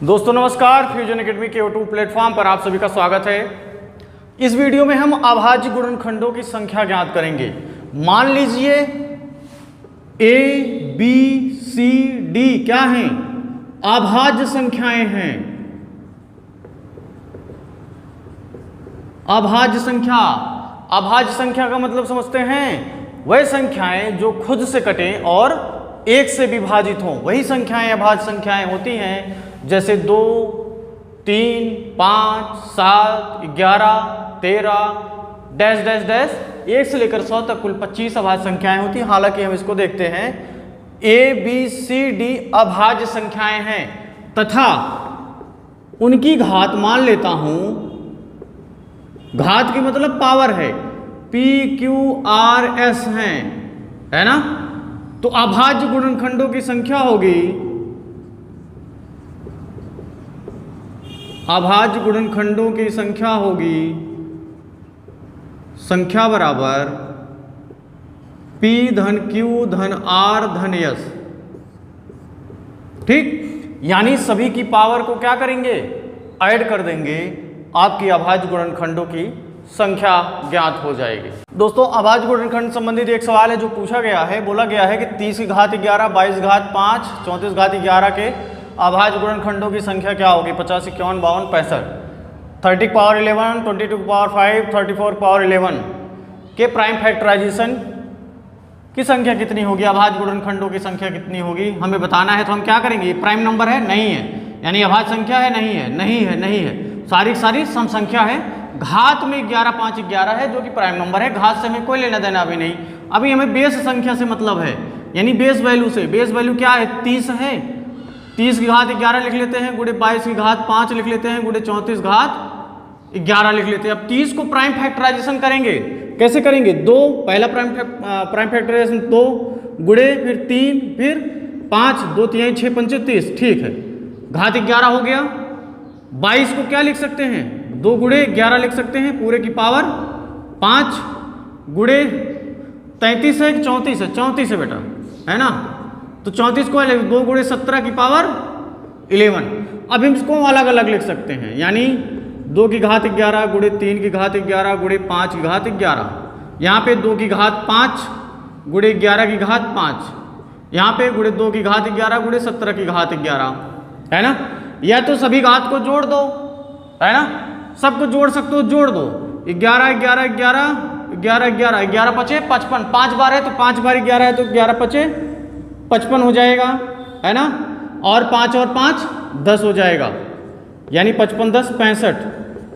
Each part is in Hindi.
दोस्तों नमस्कार, फ्यूजन एकेडमी के यूट्यूब प्लेटफॉर्म पर आप सभी का स्वागत है। इस वीडियो में हम अभाज्य गुणनखंडों की संख्या ज्ञात करेंगे। मान लीजिए ए बी सी डी क्या हैं? अभाज्य संख्याएं हैं। अभाज्य संख्या का मतलब समझते हैं, वह संख्याएं जो खुद से कटें और एक से विभाजित हों, वही संख्याएं अभाज्य संख्याएं होती हैं। जैसे 2, 3, 5, 7, 11, 13 डैश डैश डैश 1 से लेकर 100 तक कुल 25 अभाज्य संख्याएं होती हैं। हालांकि हम इसको देखते हैं ए बी सी डी अभाज्य संख्याएं हैं तथा उनकी घात मान लेता हूं, घात की मतलब पावर है, P Q R S है ना। तो अभाज्य गुणनखंडों की संख्या होगी, अभाज्य गुणनखंडों की संख्या होगी संख्या बराबर P धन Q धन R धन S। ठीक, यानी सभी की पावर को क्या करेंगे, ऐड कर देंगे, आपकी अभाज्य गुणनखंडों की संख्या ज्ञात हो जाएगी। दोस्तों अभाज्य गुणनखंड संबंधित एक सवाल है जो पूछा गया है। बोला गया है कि 30 की घात 11, 22 की घात 5, 34 की घात 11 के अभाज्य गुणनखंडों की संख्या क्या होगी? 50, 51, 52, 65। 30 की पावर 11, 22 की पावर 5, 34 की पावर 11 के प्राइम फैक्टराइजेशन की संख्या कितनी होगी? अभाज्य गुणनखंडों की संख्या कितनी होगी हमें बताना है। तो हम क्या करेंगे, प्राइम नंबर है, नहीं है, यानी अभाज्य संख्या है, नहीं है, नहीं है, नहीं है, सारी सारी सम संख्या है। घात में 11, 5, 11 है जो कि प्राइम नंबर है। घात से हमें कोई लेना देना अभी नहीं, अभी हमें बेस संख्या से मतलब है, यानी बेस वैल्यू से। बेस वैल्यू क्या है? 30 है। 30 की घात 11 लिख लेते हैं, गुणे 22 की घात 5 लिख लेते हैं, गुणे 34 घात 11 लिख लेते हैं। अब 30 को प्राइम फैक्टराइजेशन करेंगे, कैसे करेंगे? 2 पहला प्राइम फैक्टराइजेशन 2 गुणे फिर 3 फिर 5, 2 3 6 5 30। ठीक है, घात 11 हो गया। 22 को क्या लिख सकते हैं? 2 गुणे 11 लिख सकते हैं, पूरे की पावर 5 गुणे 33 है, 34 है, 34 है बेटा, है ना। तो 34 को 2 गुणे 17 की पावर 11। अब हम इसको अलग अलग लिख सकते हैं, यानी 2 की घात 11 गुणे 3 की घात 11 गुणे 5 की घात 11। यहाँ पे 2 की घात 5 गुणे 11 की घात 5, यहाँ पे गुणे 2 की घात 11 गुणे 17 की घात 11, है ना। या तो सभी घात को जोड़ दो, है ना, सबको जोड़ सकते हो, जोड़ दो। 11 11 11 11 11 11 पचे 55, 5 बार है तो 5 बार 11 है तो 11 पचे 55 हो जाएगा, है ना। और 5 और 5 10 हो जाएगा, यानी 55 10 65।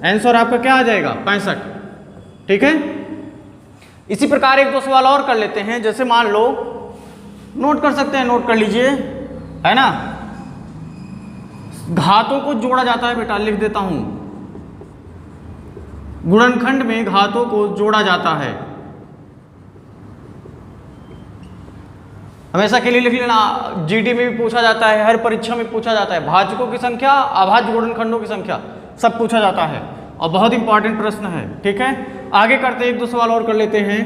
आंसर आपका क्या आ जाएगा? 65। ठीक है। इसी प्रकार एक दो सवाल और कर लेते हैं। जैसे मान लो, नोट कर सकते हैं, नोट कर लीजिए, है ना। घातों को जोड़ा जाता है बेटा, लिख देता हूं, गुणनखंड में घातों को जोड़ा जाता है। हमेशा के लिए लिख लेना, जीडी में भी पूछा जाता है, हर परीक्षा में पूछा जाता है। भाजकों की संख्या, अभाज्य गुणनखंडों की संख्या, सब पूछा जाता है और बहुत इंपॉर्टेंट प्रश्न है। ठीक है, आगे करते एक दो सवाल और कर लेते हैं।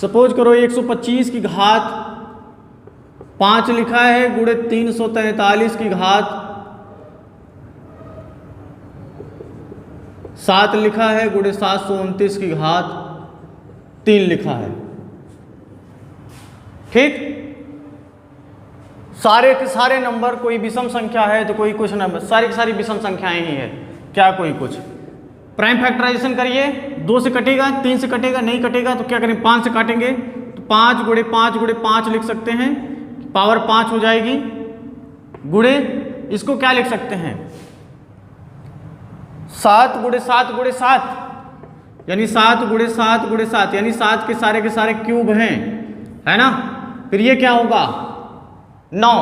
सपोज करो 125 की घात 5 लिखा है गुणे 343 की घात 7 लिखा है गुणे 729 की घात 3 लिखा है। ठीक, सारे के सारे नंबर, कोई विषम संख्या है तो कोई कुछ नंबर, सारी की सारी विषम संख्याएं ही है, क्या कोई कुछ। प्राइम फैक्टराइजेशन करिए, 2 से कटेगा, 3 से कटेगा, नहीं कटेगा तो क्या करें, 5 से काटेंगे तो 5 गुणे 5 गुणे 5 लिख सकते हैं, पावर 5 हो जाएगी। गुणे इसको क्या लिख सकते हैं, 7 गुणे 7 गुणे 7, यानी 7 गुणे 7 गुणे 7, यानी 7 के सारे क्यूब हैं, है ना। फिर ये क्या होगा, 9,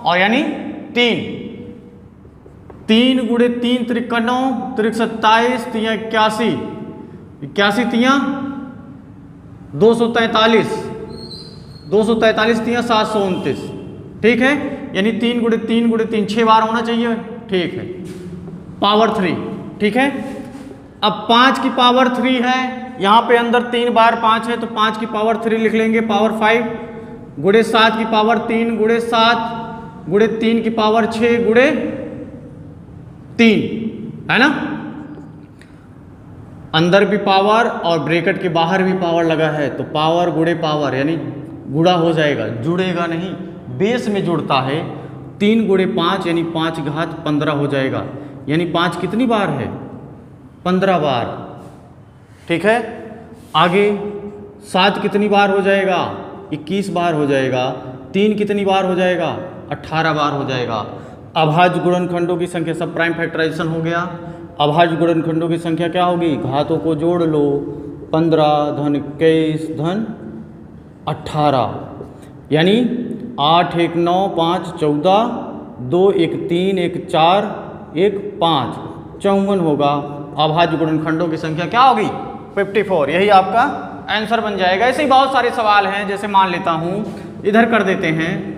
और यानी 3 गुणे 3 त्रिक 9 त्रिक 27 तिया 81, 81 तिया 243, 243 तिया 729। ठीक है, यानी 3 गुणे 3 गुणे 3 6 बार होना चाहिए। ठीक है, पावर 3। ठीक है, अब 5 की पावर 3 है, यहाँ पे अंदर 3 बार 5 है तो 5 की पावर 3 लिख लेंगे, पावर 5। गुणे 7 की पावर 3 गुणे 7 गुणे 3 की पावर 6 गुणे 3, है ना। अंदर भी पावर और ब्रैकेट के बाहर भी पावर लगा है, तो पावर गुणे पावर यानी गुणा हो जाएगा, जुड़ेगा नहीं, बेस में जुड़ता है। 3 गुणे 5 यानी 5 घात 15 हो जाएगा, यानी 5 कितनी बार है, 15 बार। ठीक है, आगे 7 कितनी बार हो जाएगा, 21 बार हो जाएगा। 3 कितनी बार हो जाएगा, 18 बार हो जाएगा। अभाज्य गुणनखंडों की संख्या, सब प्राइम फैक्टराइजेशन हो गया। अभाज्य गुणनखंडों की संख्या क्या होगी, घातों को जोड़ लो, 15 धन 21 धन 18, यानी 8 1 9 5 14, 2 1 3 1 4 1 5, 54 होगा। अभाज्य गुणनखंडों की संख्या क्या होगी, 54। यही आपका आंसर बन जाएगा। ऐसे ही बहुत सारे सवाल हैं, जैसे मान लेता हूं, इधर कर देते हैं,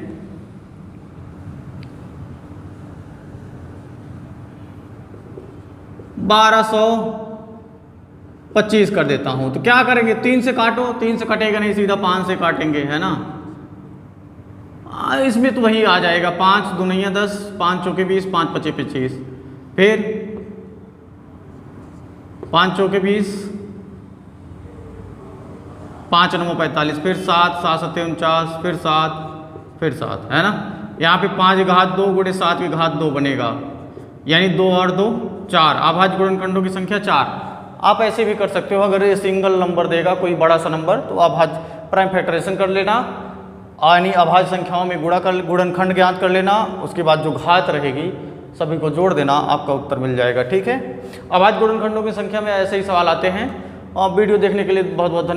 1225 कर देता हूं। तो क्या करेंगे, 3 से काटो, 3 से कटेगा नहीं, सीधा 5 से काटेंगे, है ना। इसमें तो वही आ जाएगा, 5 दूनिया 10, 5 चौके 20, 5 पचे 25, फिर 5 चौके 20, 5 9 45, फिर 7 7 7 49, फिर 7, फिर 7, है ना। यहाँ पे 5 घात 2 गुणे 7 की घात 2 बनेगा, यानी 2 और 2 4। अभाज्य गुणनखंडों की संख्या 4। आप ऐसे भी कर सकते हो, अगर ये सिंगल नंबर देगा कोई बड़ा सा नंबर, तो अभाज्य प्राइम फैक्टराइजेशन कर लेना, यानी अभाज्य संख्याओं में गुणनखंड ज्ञात कर लेना, उसके बाद जो घात रहेगी सभी को जोड़ देना, आपका उत्तर मिल जाएगा। ठीक है, अभाज्य गुणनखंडों की संख्या में ऐसे ही सवाल आते हैं। और वीडियो देखने के लिए बहुत बहुत धन्यवाद।